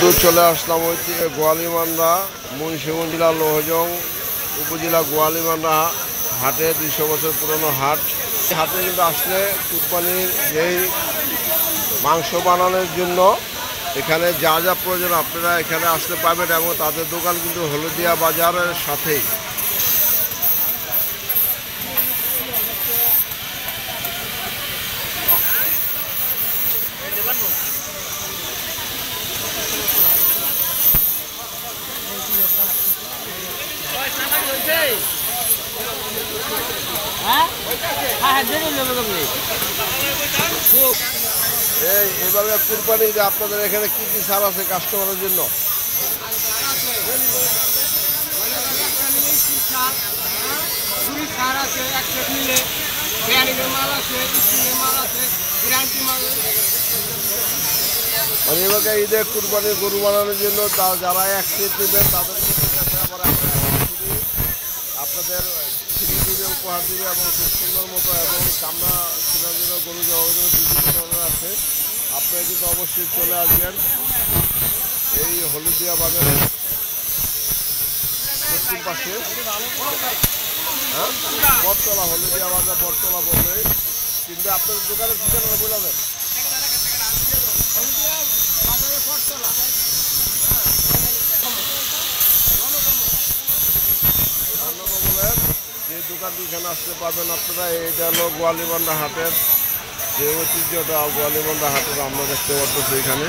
চলে আসলাম গোয়ালিমান্ডা মুন্সিগঞ্জ জেলা লোহজং উপজেলা গোয়ালিমান্ডা হাটে 200 বছর পুরনো হাট। হাটে কিন্তু আসলে কুরবানির যেই মাংস বানানোর জন্য এখানে যা যা প্রয়োজন আপনারা এখানে আসতে পাবেন এবং তাদের দোকান কিন্তু হলদিয়া বাজারের সাথেই। এভাবে কুরবানি যে আপনাদের এখানে কি কি ছাড় আছে কাস্টমারের জন্য? মানে এবার ঈদে কুরবানির গরু বানানোর জন্য যারা এক সেট নেবেন তাদের আবার আপনাদের ফ্রি দিবে, উপহার দিবে এবং খুব সুন্দর মতো এবং কামনা ছেলের জন্য গরু যাওয়ার জন্য বিভিন্ন ধরনের আছে। আপনারা কিন্তু অবশ্যই চলে আসবেন এই হলদিয়া বাজারে পশ্চিম পাশে, হ্যাঁ বটতলা, হলদিয়া বাজার বটতলা বললে কিন্তু আপনাদের দোকানের ঠিকানা বলবেন। যে দোকানটি এখানে আসতে পারবেন আপনারা, এইটা হলো গোয়ালিমান্ডা হাটের যে ঐতিহ্যটা, গোয়ালিমান্ডা হাটের আমরা দেখতে পাচ্ছি এখানে।